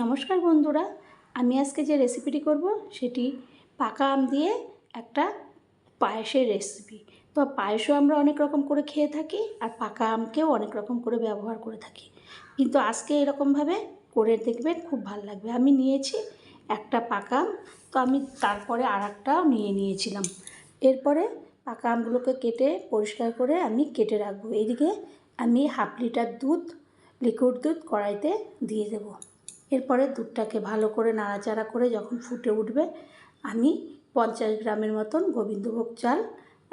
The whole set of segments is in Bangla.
নমস্কার বন্ধুরা, আমি আজকে যে রেসিপিটি করব সেটি পাকা আম দিয়ে একটা পায়েসের রেসিপি। তো পায়েসও আমরা অনেক রকম করে খেয়ে থাকি আর পাকা আমকেও অনেক রকম করে ব্যবহার করে থাকি, কিন্তু আজকে এরকমভাবে করে দেখবেন, খুব ভালো লাগবে। আমি নিয়েছি একটা পাকা আম, তো আমি তারপরে আর একটাও নিয়েছিলাম। এরপরে পাকা আমগুলোকে কেটে পরিষ্কার করে আমি কেটে রাখবো। এদিকে আমি হাফ লিটার দুধ, লিকুইড দুধ কড়াইতে দিয়ে দেবো। এরপরে দুধটাকে ভালো করে নাড়াচাড়া করে যখন ফুটে উঠবে, আমি 50 গ্রামের মতন গোবিন্দভোগ চাল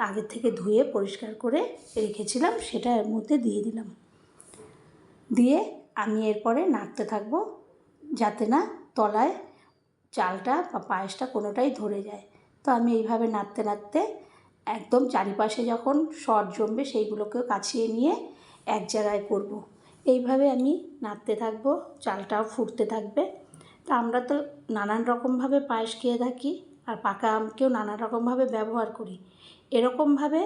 আগে থেকে ধুয়ে পরিষ্কার করে রেখেছিলাম, সেটা এর মধ্যে দিয়ে দিলাম। দিয়ে আমি এরপরে নাড়তে থাকবো যাতে না তলায় চালটা বা পায়েসটা কোনোটাই ধরে যায়। তো আমি এইভাবে নাড়তে নাড়তে একদম চারিপাশে যখন সর জমবে সেইগুলোকেও কাছিয়ে নিয়ে এক জায়গায় করব। এইভাবে আমি নাড়তে থাকবো, চালটাও ফুটতে থাকবে। তা আমরা তো নানান রকমভাবে পায়েস খেয়ে থাকি আর পাকা আমকেও নানা রকমভাবে ব্যবহার করি। এরকমভাবে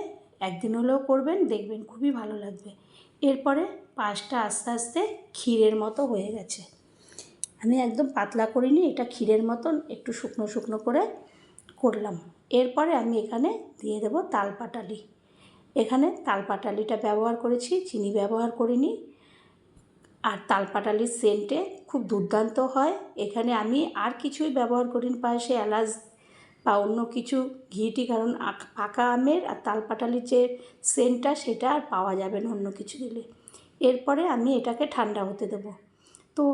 একদিন হলেও করবেন, দেখবেন খুবই ভালো লাগবে। এরপরে পায়েসটা আস্তে আস্তে ক্ষীরের মতো হয়ে গেছে। আমি একদম পাতলা করিনি, এটা ক্ষীরের মতন একটু শুকনো শুকনো করে করলাম। এরপরে আমি এখানে দিয়ে দেব তালপাটালি। এখানে তালপাটালিটা ব্যবহার করেছি, চিনি ব্যবহার করিনি। আর তালপাটালির সেন্টে খুব দুর্দান্ত হয়। এখানে আমি আর কিছুই ব্যবহার করিনি পায়েসে, এলাচ বা অন্য কিছু ঘিটি, কারণ পাকা আমের আর তালপাটালির যে সেন্টটা সেটা আর পাওয়া যাবে না অন্য কিছু দিলে। এরপরে আমি এটাকে ঠান্ডা হতে দেব। তো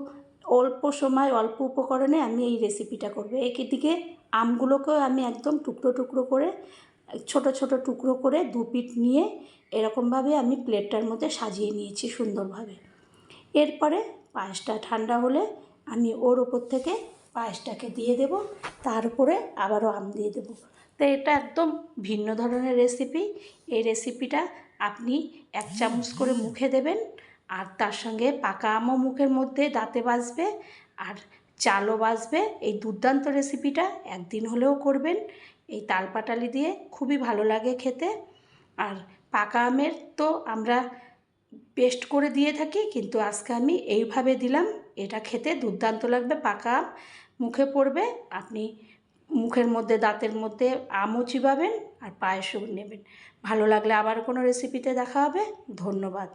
অল্প সময় অল্প উপকরণে আমি এই রেসিপিটা করব। এদিকে আমগুলোকেও আমি একদম টুকরো টুকরো করে, ছোট ছোট টুকরো করে দু পিঠ নিয়ে এরকমভাবে আমি প্লেটটার মধ্যে সাজিয়ে নিয়েছি সুন্দরভাবে। এরপরে পায়েসটা ঠান্ডা হলে আমি ওর ওপর থেকে পায়েসটাকে দিয়ে দেব, তার উপরে আবারও আম দিয়ে দেব। তো এটা একদম ভিন্ন ধরনের রেসিপি। এই রেসিপিটা আপনি 1 চামচ করে মুখে দেবেন, আর তার সঙ্গে পাকা আমও মুখের মধ্যে দাঁতে বাজবে আর চালও বাজবে। এই দুর্দান্ত রেসিপিটা একদিন হলেও করবেন। এই তালপাটালি দিয়ে খুবই ভালো লাগে খেতে। আর পাকা আমের তো আমরা পেস্ট করে দিয়ে থাকি, কিন্তু আজকে আমি এইভাবে দিলাম। এটা খেতে দুর্দান্ত লাগবে। পাকা আম মুখে পড়বে, আপনি মুখের মধ্যে দাঁতের মধ্যে আমও চিবাবেন আর পায়েসও নেবেন। ভালো লাগলে আবার কোনো রেসিপিতে দেখা হবে। ধন্যবাদ।